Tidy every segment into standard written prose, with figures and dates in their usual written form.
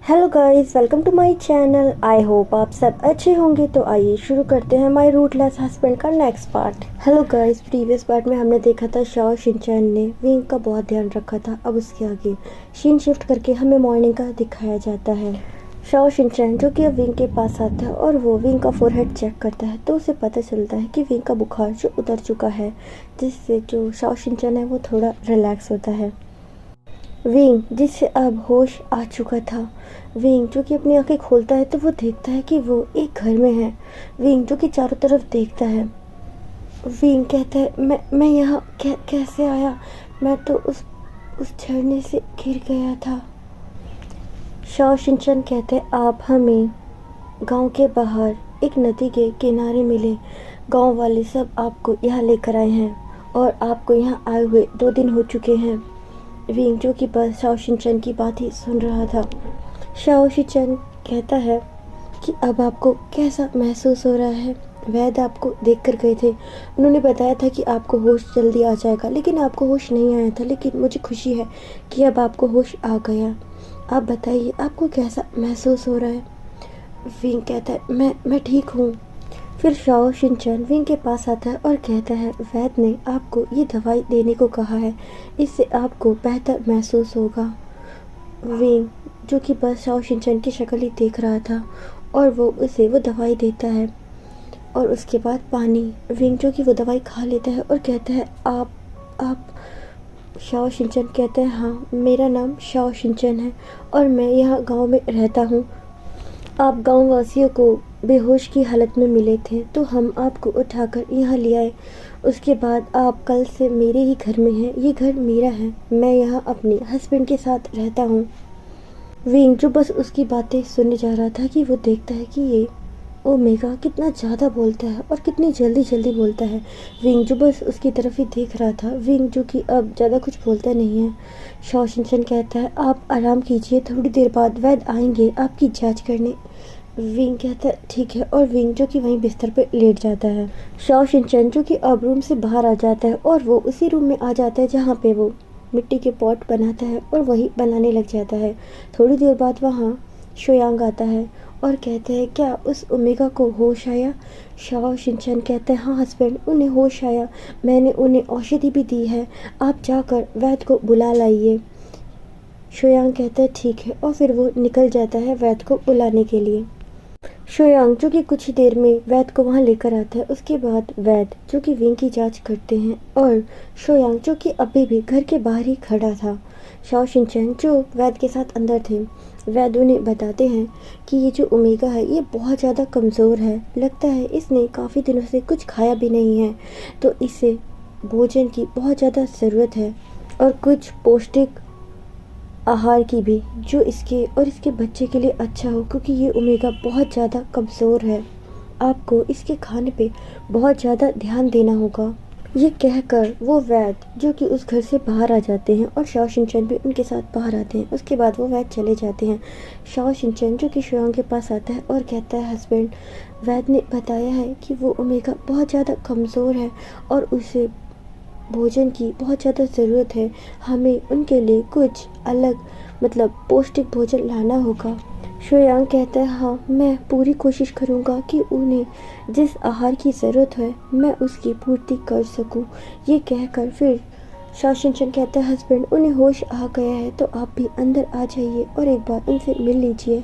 Hello guys, welcome to my channel. I hope आप सब अच्छे होंगे। तो आइए शुरू करते हैं माय रूटलेस हस्बैंड का next part. Hello guys, previous part में हमने देखा था शाओ शिनचैन ने विंग का बहुत ध्यान रखा था। अब उसके आगे शीन शिफ्ट करके हमें मॉर्निंग का दिखाया जाता है। शाओ शिनचैन जो कि अब विंग के पास आता है और वो विंग का फोरहेड चेक करता है तो उसे पता चलता है कि विंग का बुखार जो उतर चुका है, जिससे जो शाओ शिनचैन है वो थोड़ा रिलैक्स होता है। विंग जिससे अब होश आ चुका था, विंग जो कि अपनी आंखें खोलता है तो वो देखता है कि वो एक घर में है। विंग जो कि चारों तरफ देखता है। विंग कहता है मैं यहाँ कैसे आया? मैं तो उस झरने से गिर गया था। शाओ शिनचैन कहते हैं आप हमें गांव के बाहर एक नदी के किनारे मिले। गांव वाले सब आपको यहाँ लेकर आए हैं और आपको यहाँ आए हुए 2 दिन हो चुके हैं। विंग जो कि बस शाओ शिनचैन की बात ही सुन रहा था। शाओ शिनचैन कहता है कि अब आपको कैसा महसूस हो रहा है? वैद्य आपको देख कर गए थे, उन्होंने बताया था कि आपको होश जल्दी आ जाएगा, लेकिन आपको होश नहीं आया था। लेकिन मुझे खुशी है कि अब आपको होश आ गया। आप बताइए आपको कैसा महसूस हो रहा है? विंग कहता है मैं ठीक हूँ। फिर शाओ शिनचैन विंग के पास आता है और कहता है वैद्य ने आपको ये दवाई देने को कहा है, इससे आपको बेहतर महसूस होगा। विंग जो कि बस शाओ शिनचैन की शक्ल ही देख रहा था और वो उसे वो दवाई देता है और उसके बाद पानी। विंग जो कि वो दवाई खा लेता है और कहता है आप शाओ शिनचैन कहते हैं हाँ, मेरा नाम शाओ शिनचैन है और मैं यहाँ गांव में रहता हूँ। आप गांव वासियों को बेहोश की हालत में मिले थे तो हम आपको उठाकर यहाँ ले आए। उसके बाद आप कल से मेरे ही घर में हैं। ये घर मेरा है, मैं यहाँ अपने हस्बैंड के साथ रहता हूँ। विंग जो बस उसकी बातें सुनने जा रहा था कि वो देखता है कि ये ओमेगा कितना ज़्यादा बोलता है और कितनी जल्दी जल्दी बोलता है। विंग जो बस उसकी तरफ ही देख रहा था। विंग जो कि अब ज़्यादा कुछ बोलता नहीं है। शाओ शिनचैन कहता है आप आराम कीजिए, थोड़ी देर बाद वैद्य आएंगे आपकी जांच करने। विंग कहता है ठीक है और विंग जो कि वहीं बिस्तर पर लेट जाता है। शाओ शिनचैन जो कि अब रूम से बाहर आ जाता है और वो उसी रूम में आ जाता है जहाँ पे वो मिट्टी के पॉट बनाता है और वही बनाने लग जाता है। थोड़ी देर बाद वहाँ शोयांग आता है और कहते हैं क्या उस ओमेगा को होश आया? शाओ शिनचैन कहते हैं हाँ हस्बैंड, उन्हें होश आया। मैंने उन्हें औषधि भी दी है, आप जाकर वैद्य को बुला लाइए। शोयांग कहता है ठीक है और फिर वो निकल जाता है वैद्य को बुलाने के लिए। शोयांग जो कि कुछ ही देर में वैद्य को वहाँ लेकर आता है। उसके बाद वैद्य जो कि विंग की जांच करते हैं और शोयांग जो कि अभी भी घर के बाहर ही खड़ा था। शाओ शिनचैन जो वैद्य के साथ अंदर थे, वैद्य उन्हें बताते हैं कि ये जो ओमेगा है ये बहुत ज़्यादा कमज़ोर है, लगता है इसने काफ़ी दिनों से कुछ खाया भी नहीं है, तो इसे भोजन की बहुत ज़्यादा ज़रूरत है और कुछ पौष्टिक आहार की भी, जो इसके और इसके बच्चे के लिए अच्छा हो, क्योंकि ये ओमेगा बहुत ज़्यादा कमज़ोर है। आपको इसके खाने पे बहुत ज़्यादा ध्यान देना होगा। ये कहकर वो वैद्य जो कि उस घर से बाहर आ जाते हैं और शाओ शिनचैन भी उनके साथ बाहर आते हैं। उसके बाद वो वैद्य चले जाते हैं। शाओ शिनचैन जो कि शोयांग के पास आता है और कहता है हस्बैंड, वैद्य ने बताया है कि वो ओमेगा बहुत ज़्यादा कमज़ोर है और उसे भोजन की बहुत ज़्यादा ज़रूरत है। हमें उनके लिए कुछ अलग मतलब पौष्टिक भोजन लाना होगा। शोयांग कहता है हाँ, मैं पूरी कोशिश करूँगा कि उन्हें जिस आहार की ज़रूरत है मैं उसकी पूर्ति कर सकूँ। ये कहकर फिर शाओ शिनचैन कहता है हस्बैंड, उन्हें होश आ गया है तो आप भी अंदर आ जाइए और एक बार उनसे मिल लीजिए।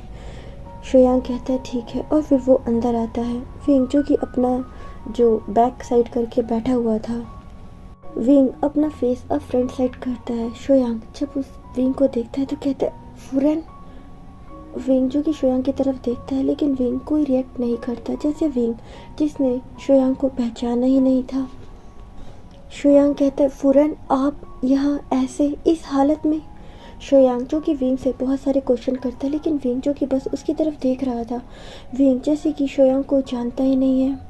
शोयांग कहता है ठीक है और फिर वो अंदर आता है। विंग जो कि अपना जो बैक साइड करके बैठा हुआ था, विंग अपना फेस अब फ्रंट साइड करता है। शोयांग जब उस विंग को देखता है तो कहता है फुरन। विंग जो कि शोयांग की तरफ देखता है लेकिन विंग कोई रिएक्ट नहीं करता, जैसे विंग जिसने शोयांग को पहचाना ही नहीं था। शोयांग कहता है फुरन, आप यहाँ ऐसे इस हालत में? शोयांग जो कि विंग से बहुत सारे क्वेश्चन करता है लेकिन विंग जो कि बस उसकी तरफ देख रहा था। विंग जैसे कि शोयांग को जानता ही नहीं है।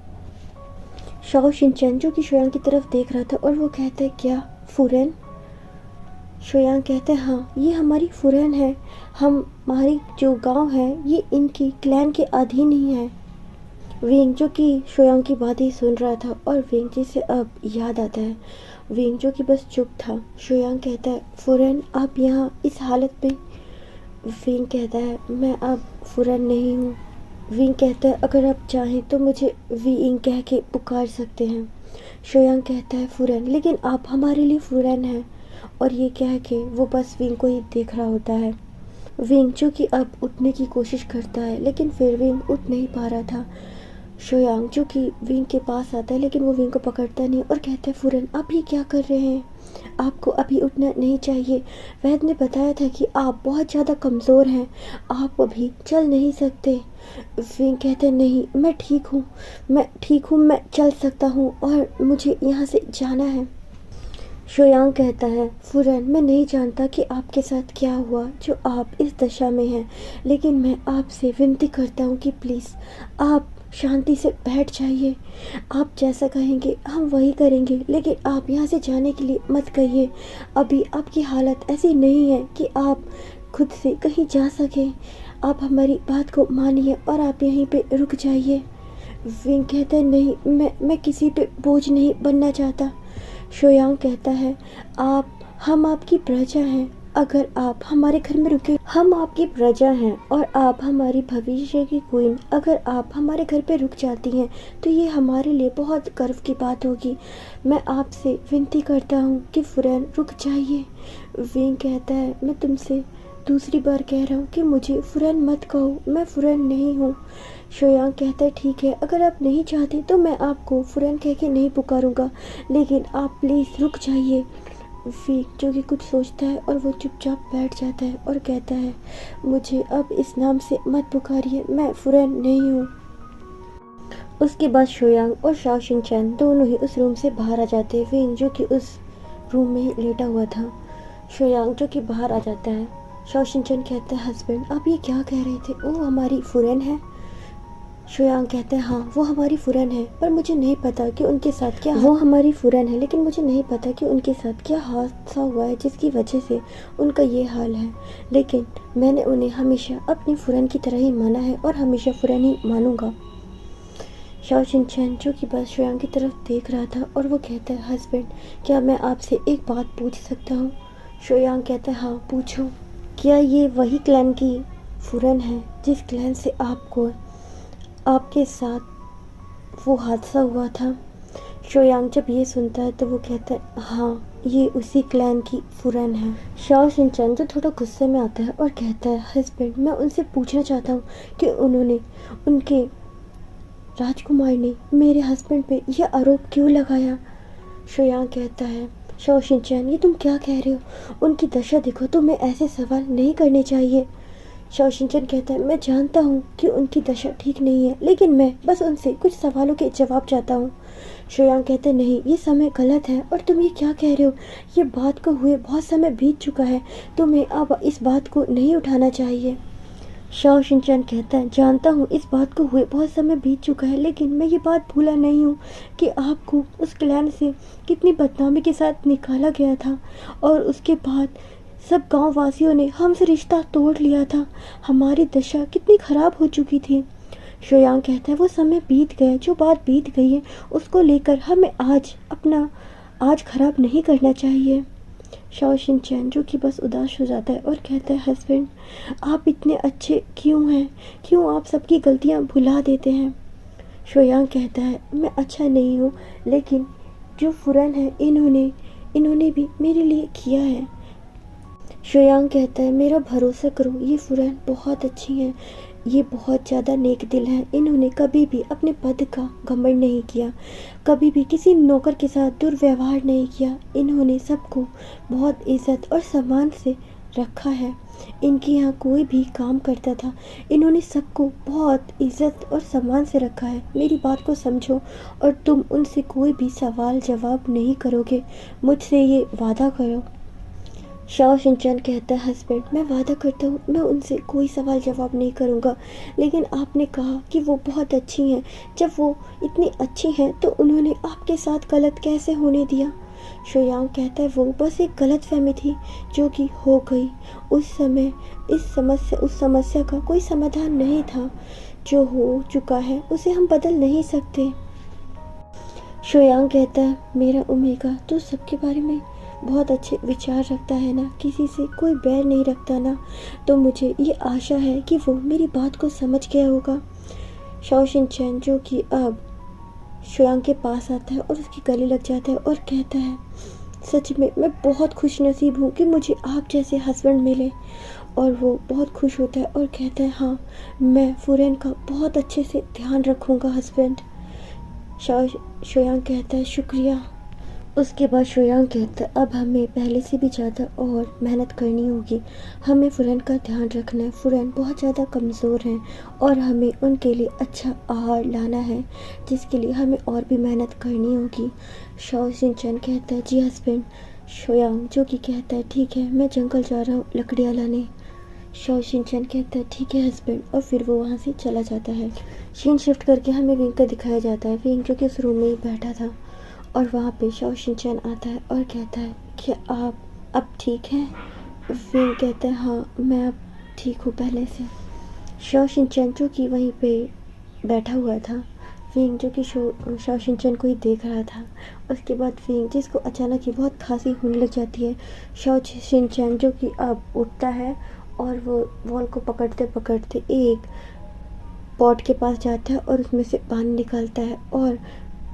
शाओ शिनचैन जो कि शोयांग की तरफ देख रहा था और वो कहता है क्या फुरन? शोयांग कहते हैं हाँ, ये हमारी फुरन है, हमारी जो गांव है ये इनकी क्लैन के अधीन ही है। विंग जो कि शोयांग की बात ही सुन रहा था और विंग जिसे अब याद आता है। विंग जो कि बस चुप था। शोयांग कहता है फुरन, आप यहाँ इस हालत में विंग कहता है मैं अब फुरन नहीं हूँ। विंग कहता है अगर आप चाहें तो मुझे विंग कह के पुकार सकते हैं। शोयांग कहता है फुरन, लेकिन आप हमारे लिए फुरन हैं। और ये कह के वो बस विंग को ही देख रहा होता है। विंग जो कि अब उठने की कोशिश करता है लेकिन फिर विंग उठ नहीं पा रहा था। शोयांग जो कि विंग के पास आता है लेकिन वो विंग को पकड़ता नहीं और कहता है फुरन आप ये क्या कर रहे हैं, आपको अभी उठना नहीं चाहिए। वैद्य ने बताया था कि आप बहुत ज़्यादा कमज़ोर हैं, आप अभी चल नहीं सकते। विंग कहते हैं नहीं मैं ठीक हूँ, मैं चल सकता हूँ और मुझे यहाँ से जाना है। शोयांग कहता है फुरन मैं नहीं जानता कि आपके साथ क्या हुआ जो आप इस दशा में हैं, लेकिन मैं आपसे विनती करता हूँ कि प्लीज़ आप शांति से बैठ जाइए। आप जैसा कहेंगे हम वही करेंगे, लेकिन आप यहाँ से जाने के लिए मत कहिए। अभी आपकी हालत ऐसी नहीं है कि आप खुद से कहीं जा सकें। आप हमारी बात को मानिए और आप यहीं पे रुक जाइए। विंग कहता है नहीं मैं किसी पे बोझ नहीं बनना चाहता। शोयांग कहता है हम आपकी प्रजा हैं, अगर आप हमारे घर में रुके, हम आपकी प्रजा हैं और आप हमारी भविष्य की क्वीन, अगर आप हमारे घर पे रुक जाती हैं तो ये हमारे लिए बहुत गर्व की बात होगी। मैं आपसे विनती करता हूँ कि फुरन रुक जाइए। विंग कहता है मैं तुमसे दूसरी बार कह रहा हूँ कि मुझे फुरन मत कहो, मैं फुरन नहीं हूँ। शोयांग कहता है ठीक है, अगर आप नहीं चाहते तो मैं आपको फुरन कह के नहीं पुकारूंगा, लेकिन आप प्लीज़ रुक जाइए। विंग जो कि कुछ सोचता है और वो चुपचाप बैठ जाता है और कहता है मुझे अब इस नाम से मत पुकारिए, मैं फुरन नहीं हूँ। उसके बाद शोयांग और शाओ शिनचैन दोनों ही उस रूम से बाहर आ जाते हैं। विंग जो कि उस रूम में ही लेटा हुआ था। शोयांग जो कि बाहर आ जाता है। शाओ शिनचैन कहता है हस्बैंड आप ये क्या कह रहे थे, वो हमारी फुरन है। शोयांग कहते हैं हाँ वो हमारी फुरन है, पर मुझे नहीं पता कि उनके साथ क्या, वो हमारी फुरन है लेकिन मुझे नहीं पता कि उनके साथ क्या हादसा हुआ है जिसकी वजह से उनका ये हाल है, लेकिन मैंने उन्हें हमेशा अपनी फुरन की तरह ही माना है और हमेशा फुरन ही मानूंगा। शाओ शिनचैन जो कि बस शोयांग की तरफ देख रहा था और वो कहता है हस्बैंड क्या मैं आपसे एक बात पूछ सकता हूँ। शोयांग कहता है हाँ पूछो। क्या ये वही क्लैन की फुरन है जिस क्लैन से आपके साथ वो हादसा हुआ था। शोयांग जब ये सुनता है तो वो कहता है हाँ ये उसी क्लैन की फुरन है। शाओ शिनचैन जो थोड़ा गुस्से में आता है और कहता है हस्बैंड मैं उनसे पूछना चाहता हूँ कि उनके राजकुमार ने मेरे हस्बैंड पे यह आरोप क्यों लगाया। शोयांग कहता है शाओ शिनचैन ये तुम क्या कह रहे हो, उनकी दशा देखो, तुम्हें ऐसे सवाल नहीं करने चाहिए। शाओ शिनचैन कहता है मैं जानता हूँ कि उनकी दशा ठीक नहीं है, लेकिन मैं बस उनसे कुछ सवालों के जवाब चाहता हूँ। शोयांग कहते हैं नहीं ये समय गलत है और तुम ये क्या कह रहे हो, ये बात को हुए बहुत समय बीत चुका है, तुम्हें अब इस बात को नहीं उठाना चाहिए। शाओ शिनचैन कहता है जानता हूँ इस बात को हुए बहुत समय बीत चुका है, लेकिन मैं ये बात भूला नहीं हूँ कि आपको उस क्लैन से कितनी बदनामी के साथ निकाला गया था और उसके बाद सब गांव वासियों ने हमसे रिश्ता तोड़ लिया था, हमारी दशा कितनी खराब हो चुकी थी। शोयांग कहता है वो समय बीत गया, जो बात बीत गई है उसको लेकर हमें आज खराब नहीं करना चाहिए। शाओ शिनचैन जो कि बस उदास हो जाता है और कहता है हस्बैंड आप इतने अच्छे क्यों हैं, क्यों आप सबकी गलतियां भुला देते हैं। शोयांग कहता है मैं अच्छा नहीं हूँ, लेकिन जो फुरन है इन्होंने भी मेरे लिए किया है। शोयांग कहता है मेरा भरोसा करो, ये फुरन बहुत अच्छी हैं, ये बहुत ज़्यादा नेक दिल हैं, इन्होंने कभी भी अपने पद का घमंड नहीं किया, कभी भी किसी नौकर के साथ दुर्व्यवहार नहीं किया, इन्होंने सबको बहुत इज्जत और सम्मान से रखा है। इनके यहाँ कोई भी काम करता था, इन्होंने सबको बहुत इज्जत और सम्मान से रखा है। मेरी बात को समझो और तुम उनसे कोई भी सवाल जवाब नहीं करोगे, मुझसे ये वादा करो। शाओ शिनचैन कहता है हस्बैंड मैं वादा करता हूँ मैं उनसे कोई सवाल जवाब नहीं करूँगा, लेकिन आपने कहा कि वो बहुत अच्छी हैं, जब वो इतनी अच्छी हैं तो उन्होंने आपके साथ गलत कैसे होने दिया। शोयांग कहता है वो बस एक गलत फहमी थी जो कि हो गई, उस समस्या का कोई समाधान नहीं था, जो हो चुका है उसे हम बदल नहीं सकते। शोयांग कहता है मेरा ओमेगा तो सबके बारे में बहुत अच्छे विचार रखता है ना, किसी से कोई बैर नहीं रखता ना, तो मुझे ये आशा है कि वो मेरी बात को समझ गया होगा। शाओ शिनचैन जो कि अब शुयांग के पास आता है और उसकी गले लग जाता है और कहता है, सच में मैं बहुत खुश नसीब हूँ कि मुझे आप जैसे हस्बैंड मिले। और वो बहुत खुश होता है और कहता है, हाँ मैं फुरेन का बहुत अच्छे से ध्यान रखूँगा हस्बैंड। शुयांग कहता है, शुक्रिया। उसके बाद शुयांग कहता है, अब हमें पहले से भी ज़्यादा और मेहनत करनी होगी। हमें फुरेन का ध्यान रखना है। फुरेन बहुत ज़्यादा कमज़ोर हैं और हमें उनके लिए अच्छा आहार लाना है, जिसके लिए हमें और भी मेहनत करनी होगी। शाओ शिनचैन कहता है, जी हस्बैंड। शुयांग जो कि कहता है, ठीक है मैं जंगल जा रहा हूँ लकड़ियाँ लाने। शाओ शिनचैन कहता है, ठीक है हस्बैंड, और फिर वो वहाँ से चला जाता है। सीन शिफ्ट करके हमें विंग का दिखाया जाता है। विंग जो कि उस रूम में ही बैठा था और वहाँ पे शाओ शिनचैन आता है और कहता है कि आप अब ठीक हैं। विंग कहता है, हाँ मैं अब ठीक हूँ पहले से। शाओ शिनचैन जो कि वहीं पे बैठा हुआ था, विंग जो कि शाओ शिनचैन को ही देख रहा था। उसके बाद विंग जिसको अचानक ही बहुत खांसी होने लग जाती है, शाओ शिनचैन जो कि अब उठता है और वो वॉल को पकड़ते पकड़ते एक पॉट के पास जाता है और उसमें से पानी निकालता है और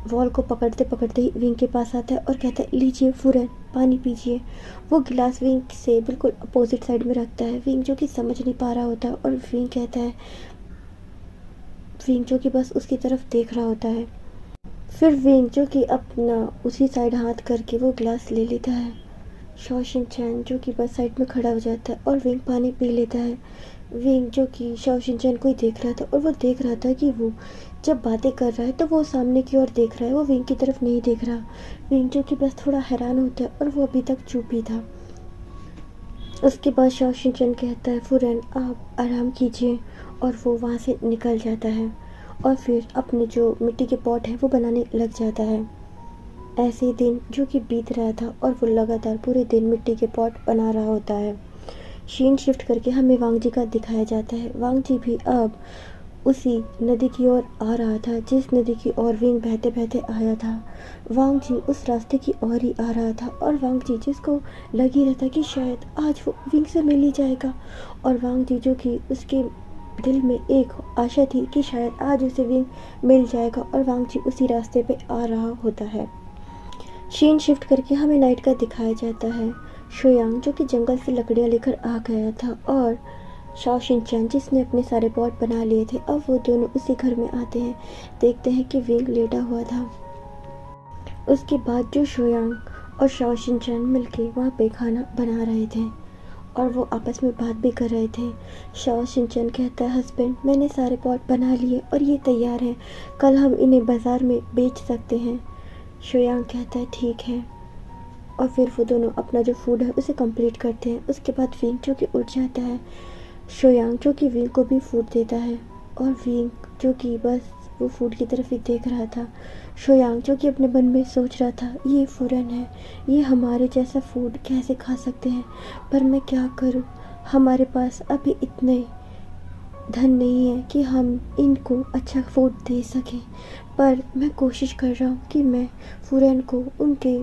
वॉल को पकड़ते पकड़ते ही विंग के पास आता है और कहता है, लीजिए फुरेन पानी पीजिए। वो गिलास विंग से बिल्कुल अपोजिट साइड में रखता है। विंग जो कि समझ नहीं पा रहा होता और विंग कहता है, विंग जो कि बस उसकी तरफ देख रहा होता है। फिर विंग जो कि अपना उसी साइड हाथ करके वो गिलास ले लेता है। शाओ शिनचैन जो कि बस साइड में खड़ा हो जाता है और विंग पानी पी लेता है। विंग जो कि शाओ शिनचैन को ही देख रहा था और वो देख रहा था कि वो जब बातें कर रहा है तो वो सामने की ओर देख रहा है, वो विंग की तरफ नहीं देख रहा। विंग जो कि बस थोड़ा हैरान होता है और वो अभी तक चुप ही था। उसके बाद शाओ शिनचैन कहता है, फुरेन आप आराम कीजिए, और वो वहाँ से निकल जाता है और फिर अपने जो मिट्टी के पॉट हैं वो बनाने लग जाता है। ऐसे ही दिन जो कि बीत रहा था और वो लगातार पूरे दिन मिट्टी के पॉट बना रहा होता है। शीन शिफ्ट करके हमें वांग जी का दिखाया जाता है। वांग जी भी अब उसी नदी की ओर आ रहा था जिस नदी की ओर विंग बहते बहते आया था। वांग जी उस रास्ते की ओर ही आ रहा था और वांग जी जिसको लग ही रहा था कि शायद आज वो विंग से मिल ही जाएगा, और वांग जी जो कि उसके दिल में एक आशा थी कि शायद आज उसे विंग मिल जाएगा, और वांग जी उसी रास्ते पे आ रहा होता है। शीन शिफ्ट करके हमें नाइट का दिखाया जाता है। शुयांग जो कि जंगल से लकड़ियाँ लेकर आ गया था और शाओ शिनचैन जिसने अपने सारे पॉट बना लिए थे, अब वो दोनों उसी घर में आते हैं। देखते हैं कि विंग लेटा हुआ था। उसके बाद जो शुयांग और शाओ शिनचैन मिलके वहाँ पे खाना बना रहे थे और वो आपस में बात भी कर रहे थे। शाओ शिनचैन कहता है, हस्बैंड मैंने सारे पॉट बना लिए और ये तैयार हैं, कल हम इन्हें बाज़ार में बेच सकते हैं। शुयांग कहता है, ठीक है, और फिर वो दोनों अपना जो फूड है उसे कंप्लीट करते हैं। उसके बाद विंग जो कि उठ जाता है। शुयांग जो कि विंग को भी फूड देता है और विंग जो कि बस वो फूड की तरफ ही देख रहा था। शुयांग जो कि अपने मन में सोच रहा था, ये फुरन है, ये हमारे जैसा फूड कैसे खा सकते हैं, पर मैं क्या करूं, हमारे पास अभी इतने धन नहीं है कि हम इनको अच्छा फूड दे सकें, पर मैं कोशिश कर रहा हूँ कि मैं फुरन को उनके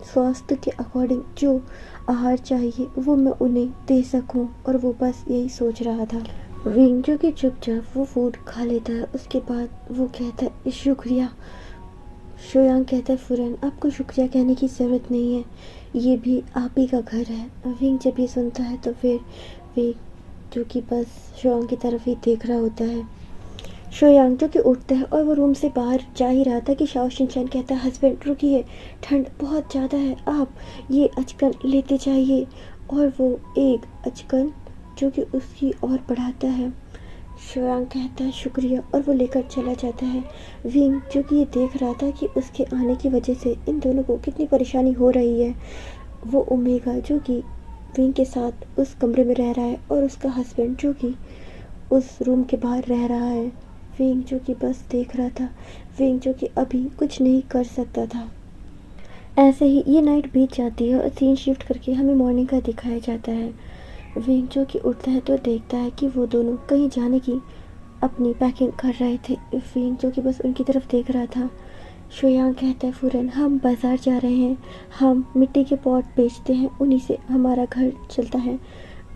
स्वास्थ्य के अकॉर्डिंग जो आहार चाहिए वो मैं उन्हें दे सकूं, और वो बस यही सोच रहा था। विंग जो कि चुपचाप वो फूड खा लेता है। उसके बाद वो कहता है, शुक्रिया। शुयांग कहता है, फुरन आपको शुक्रिया कहने की ज़रूरत नहीं है, ये भी आप ही का घर है। विंग जब ये सुनता है तो फिर विंग जो कि बस शुयांग की तरफ ही देख रहा होता है। शुयांग जो कि उठता है और वो रूम से बाहर जा ही रहा था कि शाओ शिनचैन कहता है, हस्बैंड रुकिए, ठंड बहुत ज़्यादा है, आप ये अचकन लेते जाइए, और वो एक अचकन जो कि उसकी ओर बढ़ाता है। शुयांग कहता है, शुक्रिया, और वो लेकर चला जाता है। विंग जो कि ये देख रहा था कि उसके आने की वजह से इन दोनों को कितनी परेशानी हो रही है। वो ओमेगा जो कि विंग के साथ उस कमरे में रह रहा है और उसका हस्बैंड जो कि उस रूम के बाहर रह रहा है। विंग जो कि बस देख रहा था। विंग जो कि अभी कुछ नहीं कर सकता था। ऐसे ही ये नाइट बीत जाती है और सीन शिफ्ट करके हमें मॉर्निंग का दिखाया जाता है। विंग जो कि उठता है तो देखता है कि वो दोनों कहीं जाने की अपनी पैकिंग कर रहे थे। विंग जो कि बस उनकी तरफ देख रहा था। शोयांग कहता है फुरन हम बाज़ार जा रहे हैं, हम मिट्टी के पॉट बेचते हैं, उन्हीं से हमारा घर चलता है।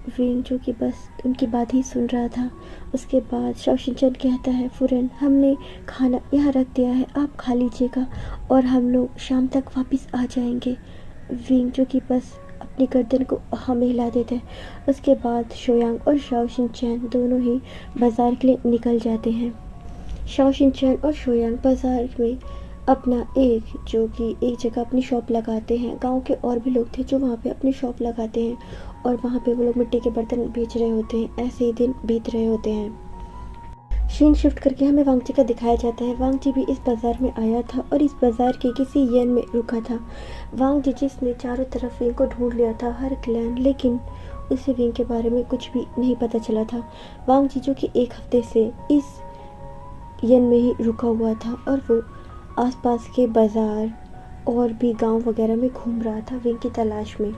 विंग जो कि बस उनकी बात ही सुन रहा था। उसके बाद शाओ शिनचैन कहता है फुरन हमने खाना यहाँ रख दिया है, आप खा लीजिएगा और हम लोग शाम तक वापस आ जाएंगे। विंग जो कि बस अपनी गर्दन को हमें हिला देते हैं। उसके बाद शोयांग और शाओ शिनचैन दोनों ही बाज़ार के लिए निकल जाते हैं। शाओ शिनचैन और शोयांग बाज़ार में अपना जो कि एक जगह अपनी शॉप लगाते हैं। गांव के और भी लोग थे जो वहाँ पे अपनी शॉप लगाते हैं और वहाँ पे वो लोग मिट्टी के बर्तन बेच रहे होते हैं। ऐसे ही दिन बीत रहे होते हैं। सीन शिफ्ट करके हमें वांगजी का दिखाया जाता है। वांगजी भी इस बाज़ार में आया था और इस बाज़ार के किसी येन में रुका था। वांगजी जिसने चारों तरफ विंग को ढूंढ लिया था, हर क्लैन, लेकिन उसे विंग के बारे में कुछ भी नहीं पता चला था। वांगजी जो कि एक हफ्ते से इस येन में ही रुका हुआ था और वो आसपास के बाज़ार और भी गांव वगैरह में घूम रहा था विंग की तलाश में।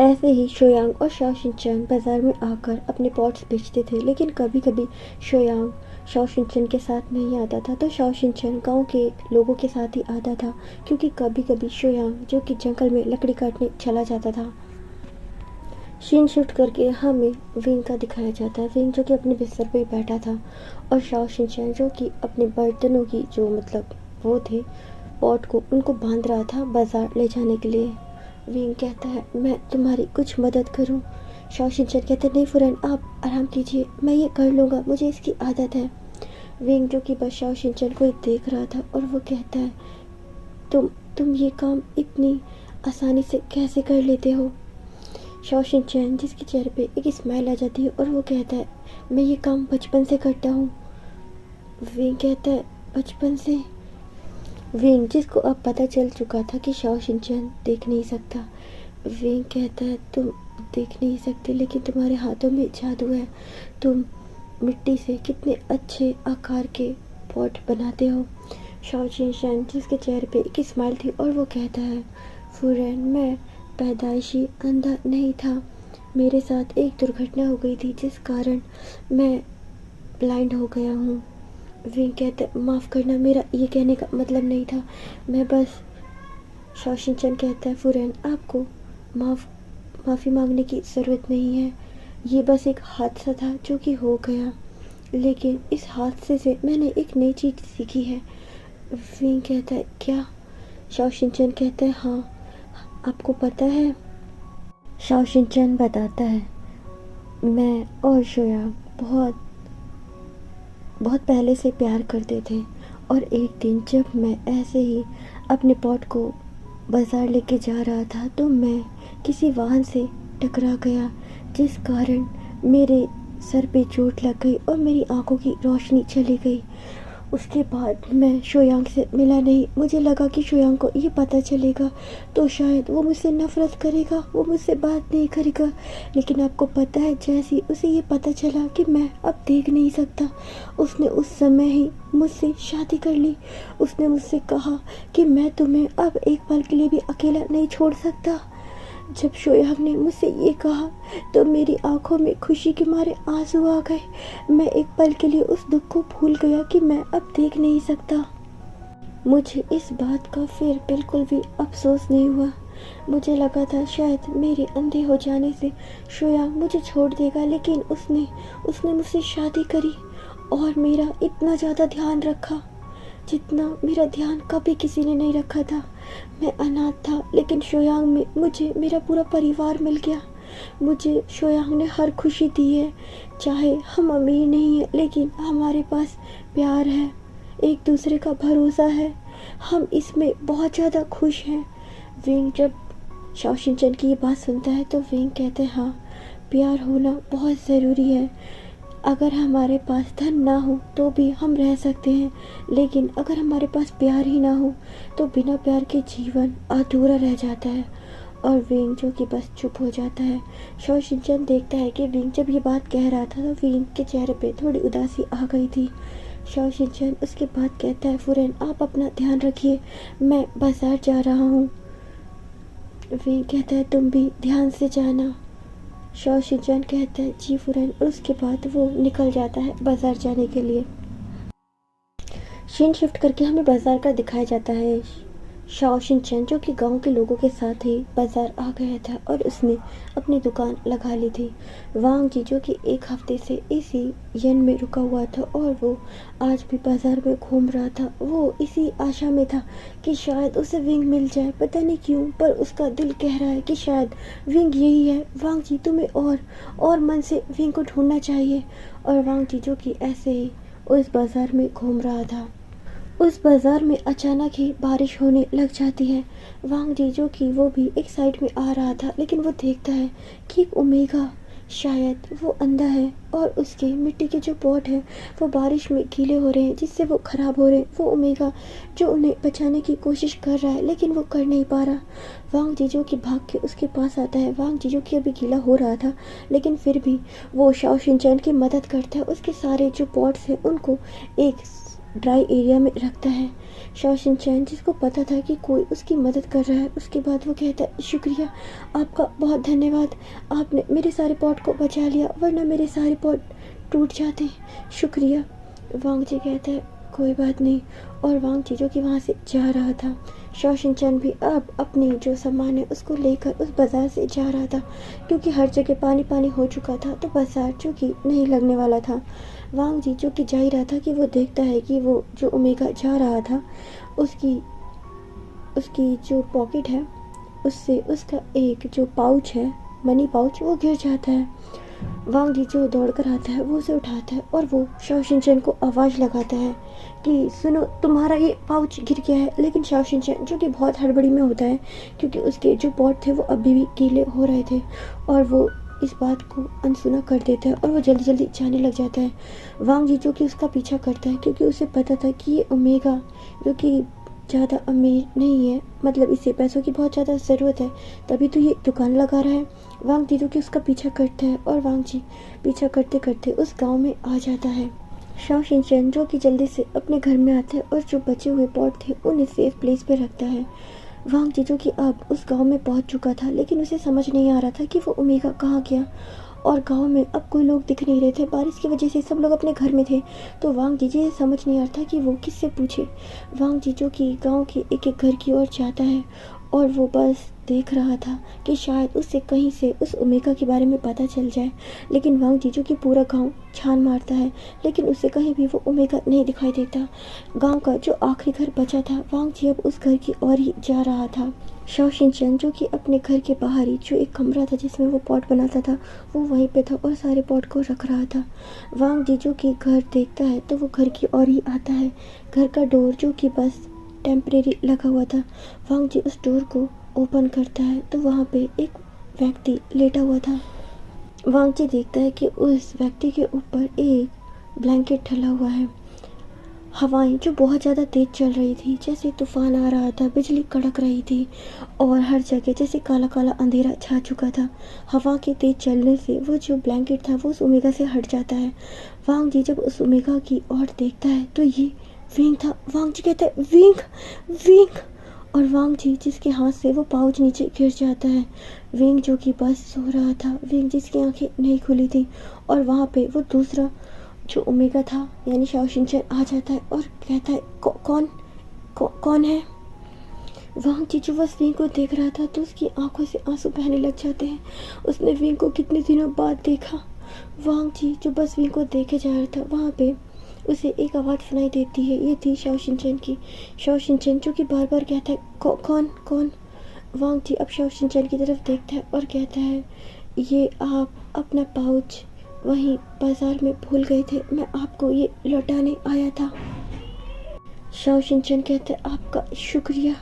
ऐसे ही शोयांग और शाओ शिनचैन बाज़ार में आकर अपने पॉट्स बेचते थे, लेकिन कभी कभी शोयांग शाओ शिनचैन के साथ नहीं आता था तो शाओ शिनचैन गांव के लोगों के साथ ही आता था, क्योंकि कभी कभी शोयांग जो कि जंगल में लकड़ी काटने चला जाता था। सीन शिफ्ट करके हमें विंग का दिखाया जाता है। विंग जो कि अपने बिस्तर पे बैठा था और शाओ शिनचैन जो कि अपने बर्तनों की जो वो थे पॉट को उनको बांध रहा था बाज़ार ले जाने के लिए। विंग कहता है मैं तुम्हारी कुछ मदद करूं। शाओ शिनचैन कहते हैं नहीं फुरन आप आराम कीजिए, मैं ये कर लूँगा, मुझे इसकी आदत है। विंग जो कि बस शाओ शिनचैन को देख रहा था और वो कहता है तुम ये काम इतनी आसानी से कैसे कर लेते हो। शाओ शिनचैन जिसके चेहरे पे एक स्माइल आ जाती है और वो कहता है मैं ये काम बचपन से करता हूँ। विंग कहता है बचपन से। विंग जिसको अब पता चल चुका था कि शाओ शिनचैन देख नहीं सकता। विंग कहता है तुम देख नहीं सकते, लेकिन तुम्हारे हाथों में जादू है, तुम मिट्टी से कितने अच्छे आकार के पॉट बनाते हो। शाओ शिनचैन जिसके चेहरे पे एक स्माइल थी और वो कहता है फुरन मैं पैदाइशी अंधा नहीं था, मेरे साथ एक दुर्घटना हो गई थी जिस कारण मैं ब्लाइंड हो गया हूँ। विंग कहता है माफ़ करना, मेरा ये कहने का मतलब नहीं था, मैं बस। शाओ शिनचैन कहता है फुरन आपको माफ़ी मांगने की ज़रूरत नहीं है, ये बस एक हादसा था जो कि हो गया, लेकिन इस हादसे से मैंने एक नई चीज़ सीखी है। विंग कहता है क्या। शाओ शिनचैन कहता है हाँ आपको पता है। शाओ शिनचैन बताता है मैं और शोया बहुत पहले से प्यार करते थे और एक दिन जब मैं ऐसे ही अपने पॉट को बाज़ार लेके जा रहा था तो मैं किसी वाहन से टकरा गया, जिस कारण मेरे सर पे चोट लग गई और मेरी आंखों की रोशनी चली गई। उसके बाद मैं शोयांग से मिला नहीं, मुझे लगा कि शोयांग को ये पता चलेगा तो शायद वो मुझसे नफ़रत करेगा, वो मुझसे बात नहीं करेगा, लेकिन आपको पता है जैसे उसे ये पता चला कि मैं अब देख नहीं सकता, उसने उस समय ही मुझसे शादी कर ली। उसने मुझसे कहा कि मैं तुम्हें अब एक पल के लिए भी अकेला नहीं छोड़ सकता। जब शोयांग ने मुझसे ये कहा तो मेरी आंखों में खुशी के मारे आंसू आ गए। मैं एक पल के लिए उस दुख को भूल गया कि मैं अब देख नहीं सकता। मुझे इस बात का फिर बिल्कुल भी अफसोस नहीं हुआ। मुझे लगा था शायद मेरे अंधे हो जाने से शोयांग मुझे छोड़ देगा, लेकिन उसने मुझसे शादी करी और मेरा इतना ज़्यादा ध्यान रखा जितना मेरा ध्यान कभी किसी ने नहीं रखा था। मैं अनाथ था, लेकिन शोयांग में मुझे मेरा पूरा परिवार मिल गया। मुझे शोयांग ने हर खुशी दी है, चाहे हम अमीर नहीं है लेकिन हमारे पास प्यार है, एक दूसरे का भरोसा है, हम इसमें बहुत ज़्यादा खुश हैं। विंग जब शाओ शिनचैन की ये बात सुनता है तो विंग कहते हैं हाँ प्यार होना बहुत ज़रूरी है। अगर हमारे पास धन ना हो तो भी हम रह सकते हैं, लेकिन अगर हमारे पास प्यार ही ना हो तो बिना प्यार के जीवन अधूरा रह जाता है। और विंग जो कि बस चुप हो जाता है। शाओ शिनचैन देखता है कि विंग जब ये बात कह रहा था तो विंग के चेहरे पे थोड़ी उदासी आ गई थी। शाओ शिनचैन उसके बाद कहता है फुरन आप अपना ध्यान रखिए, मैं बाजार जा रहा हूँ। विंग कहता है तुम भी ध्यान से जाना। शाओ शिनचैन कहता है जी फुरन, और उसके बाद वो निकल जाता है बाजार जाने के लिए। सीन शिफ्ट करके हमें बाजार का दिखाया जाता है। शाओ शिनचैन जो कि गांव के लोगों के साथ ही बाजार आ गया था और उसने अपनी दुकान लगा ली थी। वांग जी जो कि एक हफ्ते से इसी यन में रुका हुआ था और वो आज भी बाजार में घूम रहा था। वो इसी आशा में था कि शायद उसे विंग मिल जाए, पता नहीं क्यों, पर उसका दिल कह रहा है कि शायद विंग यही है। वांग जी तुम्हें और मन से विंग को ढूंढना चाहिए। और वांग जी जो कि ऐसे ही उस बाजार में घूम रहा था, उस बाजार में अचानक ही बारिश होने लग जाती है। वांग जी जो कि वो भी एक साइड में आ रहा था, लेकिन वो देखता है कि एक ओमेगा, शायद वो अंधा है और उसके मिट्टी के जो पॉट हैं वो बारिश में गीले हो रहे हैं जिससे वो ख़राब हो रहे हैं। वो ओमेगा जो उन्हें बचाने की कोशिश कर रहा है लेकिन वो कर नहीं पा रहा। वांग जी जो कि भाग के उसके पास आता है। वांग जी जो कि अभी गीला हो रहा था लेकिन फिर भी वो शाओ शिनचैन की मदद करता है। उसके सारे जो पॉट्स हैं उनको एक ड्राई एरिया में रखता है। शाओ शिनचैन जिसको पता था कि कोई उसकी मदद कर रहा है, उसके बाद वो कहता है शुक्रिया, आपका बहुत धन्यवाद, आपने मेरे सारे पॉट को बचा लिया वरना मेरे सारे पॉट टूट जाते, शुक्रिया। वांग जी कहता है कोई बात नहीं। और वांग जी जो कि वहाँ से जा रहा था। शाओ शिनचैन भी अब अपनी जो सामान है उसको लेकर उस बाज़ार से जा रहा था क्योंकि हर जगह पानी पानी हो चुका था तो बाज़ार जो कि नहीं लगने वाला था। वांग जी जो कि जा ही रहा था कि वो देखता है कि वो जो ओमेगा जा रहा था उसकी उसकी जो पॉकेट है उससे उसका एक जो पाउच है, मनी पाउच, वो गिर जाता है। वांग जी जो दौड़ कर आता है वो उसे उठाता है और वो शाओ शिनचैन को आवाज़ लगाता है कि सुनो तुम्हारा ये पाउच गिर गया है। लेकिन शाओ शिनचैन जो कि बहुत हड़बड़ी में होता है क्योंकि उसके जो पॉट थे वो अभी भी गीले हो रहे थे और वो इस बात को अनसुना कर देता है और वो जल्दी जल्दी जाने लग जाता है। वांग जी जो कि उसका पीछा करता है क्योंकि उसे पता था कि ये ओमेगा जो कि ज़्यादा अमीर नहीं है, मतलब इसे पैसों की बहुत ज़्यादा ज़रूरत है, तभी तो ये दुकान लगा रहा है। वांग जी जो कि उसका पीछा करता है और वांग जी पीछा करते करते उस गांव में आ जाता है। शाओ शिनचैन जो कि जल्दी से अपने घर में आता है और जो बचे हुए पॉट थे उन्हें सेफ प्लेस पे रखता है। वांग जी जो कि अब उस गांव में पहुंच चुका था लेकिन उसे समझ नहीं आ रहा था कि वो ओमेगा कहाँ गया और गांव में अब कोई लोग दिख नहीं रहे थे, बारिश की वजह से सब लोग अपने घर में थे। तो वांग जी ये समझ नहीं आ रहा था कि वो किससे पूछे। वांग जी जो कि गांव के एक एक घर की ओर जाता है और वो बस देख रहा था कि शायद उससे कहीं से उस ओमेगा के बारे में पता चल जाए। लेकिन वांग जी जो कि पूरा गांव छान मारता है लेकिन उससे कहीं भी वो ओमेगा नहीं दिखाई देता। गांव का जो आखिरी घर बचा था, वांग जी अब उस घर की ओर ही जा रहा था। शाओ शिनचैन जो कि अपने घर के बाहर ही जो एक कमरा था जिसमें वो पॉट बनाता था वो वहीं पे था और सारे पॉट को रख रहा था। वांग जी जो कि घर देखता है तो वो घर की ओर ही आता है। घर का डोर जो कि बस टेम्परेरी लगा हुआ था, वांग जी उस डोर को ओपन करता है तो वहाँ पे एक व्यक्ति लेटा हुआ था। वांग जी देखता है कि उस व्यक्ति के ऊपर एक ब्लैंकेट ढला हुआ है। हवाएं जो बहुत ज़्यादा तेज़ चल रही थी, जैसे तूफान आ रहा था, बिजली कड़क रही थी और हर जगह जैसे काला काला अंधेरा छा चुका था। हवा के तेज़ चलने से वो जो ब्लैंकेट था वो उस ओमेगा से हट जाता है। वांग जी जब उस ओमेगा की ओर देखता है तो ये विंग था। वांग जी कहता है विंग, विंग। और वांग जी जिसके हाथ से वो पाउच नीचे गिर जाता है। विंग जो कि बस सो रहा था, विंग जिसकी आंखें नहीं खुली थी और वहाँ पे वो दूसरा जो ओमेगा था यानी शाओ शिनचैन आ जाता है और कहता है कौन है। वांग जी जो बस विंग को देख रहा था तो उसकी आंखों से आंसू बहने लग जाते हैं। उसने विंग को कितने दिनों बाद देखा। वांग जी जो बस विंग को देखे जा रहा था वहाँ पे उसे एक आवाज़ सुनाई देती है। ये थी शाओ शिनचैन की। शाओ शिनचैन जो कि बार बार कहता है कौन। वांग जी अब शाओ शिनचैन की तरफ देखता है और कहता है ये आप अपना पाउच वहीं बाजार में भूल गए थे, मैं आपको ये लौटाने आया था। शाओ शिनचैन कहता है आपका शुक्रिया।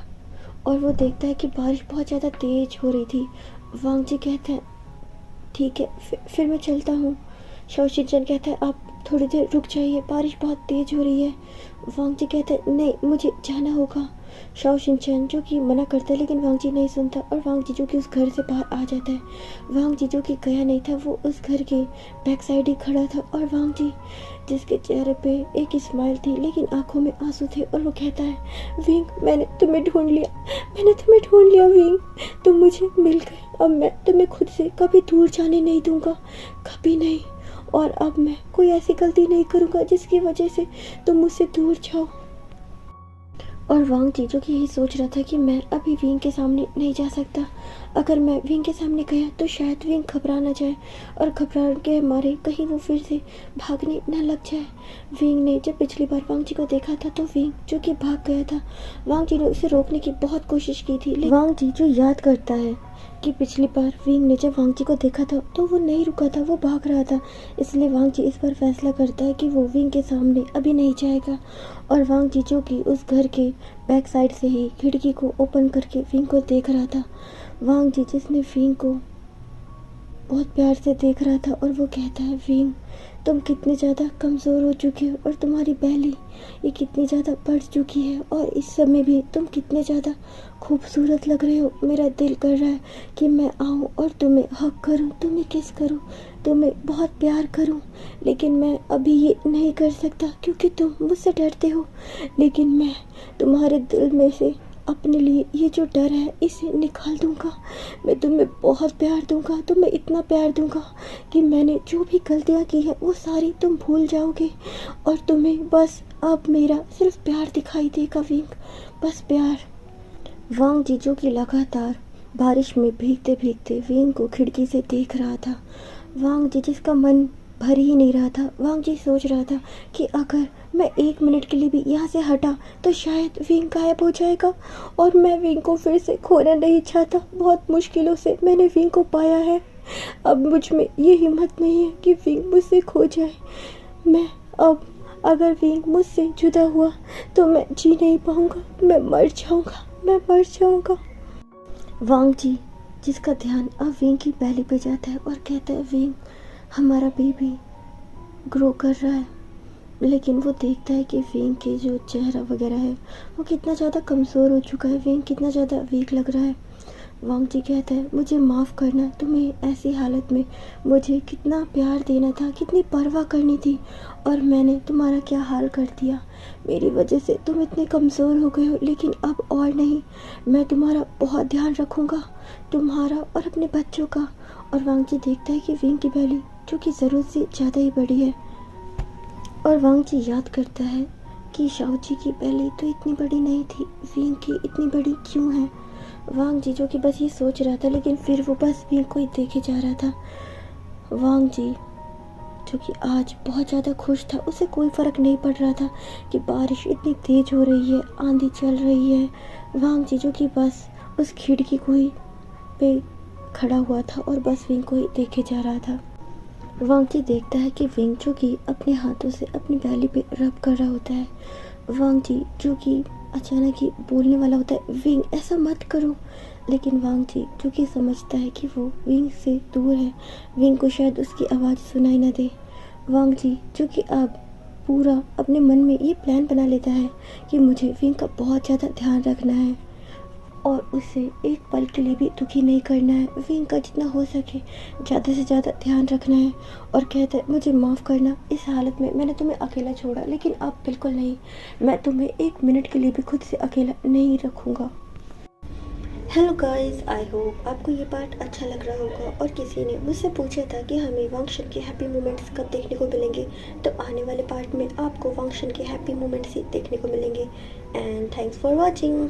और वो देखता है कि बारिश बहुत ज़्यादा तेज हो रही थी। वांग जी कहते हैं ठीक है फिर मैं चलता हूँ। शाओ शिनचैन कहता है आप थोड़ी देर रुक जाइए, बारिश बहुत तेज हो रही है। वांग जी कहते हैं नहीं मुझे जाना होगा। शाओ शिनचैन जो कि मना करता है लेकिन वांग जी नहीं सुनता और वांग जी जो कि उस घर से बाहर आ जाता है। वांग जी जो कि गया नहीं था, वो उस घर के बैक साइड ही खड़ा था और वांग जी जिसके चेहरे पे एक स्माइल थी लेकिन आंखों में आंसू थे और वो कहता है विंग मैंने तुम्हें ढूंढ लिया विंग, तुम मुझे मिल गए। अब मैं तुम्हें खुद से कभी दूर जाने नहीं दूंगा, कभी नहीं। और अब मैं कोई ऐसी गलती नहीं करूँगा जिसकी वजह से तुम मुझसे दूर जाओ। और वांग जी जो कि यही सोच रहा था कि मैं अभी विंग के सामने नहीं जा सकता। अगर मैं विंग के सामने गया तो शायद विंग घबरा ना जाए और घबरा के मारे कहीं वो फिर से भागने न लग जाए। विंग ने जब पिछली बार वांग जी को देखा था तो विंग जो कि भाग गया था। वांग जी ने उसे रोकने की बहुत कोशिश की थी, लेकिन वांग जी जो याद करता है कि पिछली बार विंग ने जब वांग जी को देखा था तो वो नहीं रुका था, वो भाग रहा था। इसलिए वांग जी इस बार फैसला करता है कि वो विंग के सामने अभी नहीं जाएगा। और वांग जी जो कि उस घर के बैक साइड से ही खिड़की को ओपन करके विंग को देख रहा था। वांग जी जिसने विंग को बहुत प्यार से देख रहा था और वो कहता है, विंग तुम कितने ज़्यादा कमज़ोर हो चुके हो और तुम्हारी बेली ये कितनी ज़्यादा बढ़ चुकी है और इस समय भी तुम कितने ज़्यादा खूबसूरत लग रहे हो। मेरा दिल कर रहा है कि मैं आऊँ और तुम्हें हग करूँ, तुम्हें किस करूँ, तुम्हें बहुत प्यार करूँ, लेकिन मैं अभी ये नहीं कर सकता क्योंकि तुम मुझसे डरते हो। लेकिन मैं तुम्हारे दिल में से अपने लिए ये जो डर है इसे निकाल दूंगा। मैं तुम्हें बहुत प्यार दूंगा, तुम्हें इतना प्यार दूंगा कि मैंने जो भी गलतियाँ की है वो सारी तुम भूल जाओगे और तुम्हें बस अब मेरा सिर्फ प्यार दिखाई देगा विंग, बस प्यार। वांग जी जो कि लगातार बारिश में भीगते भीगते विंग को खिड़की से देख रहा था। वांग जी जिसका मन भर ही नहीं रहा था। वांग जी सोच रहा था कि अगर मैं 1 मिनट के लिए भी यहाँ से हटा तो शायद विंग गायब हो जाएगा और मैं विंग को फिर से खोना नहीं चाहता। बहुत मुश्किलों से मैंने विंग को पाया है, अब मुझ में ये हिम्मत नहीं है कि विंग मुझसे खो जाए। मैं अब अगर विंग मुझसे जुदा हुआ तो मैं जी नहीं पाऊँगा, मैं मर जाऊँगा, मैं मर जाऊँगा। वांग जी जिसका ध्यान अब विंग की बेली पे जाता है और कहता है, विंग हमारा बेबी ग्रो कर रहा है। लेकिन वो देखता है कि विंग के जो चेहरा वगैरह है वो कितना ज़्यादा कमज़ोर हो चुका है, विंग कितना ज़्यादा वीक लग रहा है। वांग जी कहता है, मुझे माफ़ करना, तुम्हें ऐसी हालत में मुझे कितना प्यार देना था, कितनी परवाह करनी थी और मैंने तुम्हारा क्या हाल कर दिया। मेरी वजह से तुम इतने कमज़ोर हो गए हो, लेकिन अब और नहीं, मैं तुम्हारा बहुत ध्यान रखूँगा, तुम्हारा और अपने बच्चों का। और वांग जी देखता है कि विंग की बेली जो कि ज़रूरत से ज़्यादा ही बड़ी है। और वांग जी याद करता है कि शाओ जी की बेली तो इतनी बड़ी नहीं थी, विंग की इतनी बड़ी क्यों है। वांग जी जो कि बस ये सोच रहा था, लेकिन फिर वो बस विंग को ही देखे जा रहा था। वांग जी जो कि आज बहुत ज़्यादा खुश था, उसे कोई फ़र्क नहीं पड़ रहा था कि बारिश इतनी तेज़ हो रही है, आंधी चल रही है। वांग जी जो कि बस उस खिड़की को ही पे खड़ा हुआ था और बस विंग को ही देखे जा रहा था। वांग जी देखता है कि विंग जो कि अपने हाथों से अपनी बेली पे रब कर रहा होता है। वांग जी जो कि अचानक ही बोलने वाला होता है, विंग ऐसा मत करो, लेकिन वांग जी जो कि समझता है कि वो विंग से दूर है, विंग को शायद उसकी आवाज़ सुनाई ना दे। वांग जी जो कि अब पूरा अपने मन में ये प्लान बना लेता है कि मुझे विंग का बहुत ज़्यादा ध्यान रखना है और उसे एक पल के लिए भी दुखी नहीं करना है। विंग का जितना हो सके ज़्यादा से ज़्यादा ध्यान रखना है। और कहता है, मुझे माफ़ करना, इस हालत में मैंने तुम्हें अकेला छोड़ा, लेकिन अब बिल्कुल नहीं, मैं तुम्हें 1 मिनट के लिए भी खुद से अकेला नहीं रखूँगा। हेलो गाइस, आई होप आपको ये पार्ट अच्छा लग रहा होगा। और किसी ने मुझसे पूछा था कि हमें वांगशन के हैप्पी मोमेंट्स कब देखने को मिलेंगे, तो आने वाले पार्ट में आपको वांगशन के हैप्पी मोमेंट्स ही देखने को मिलेंगे। And thanks for watching.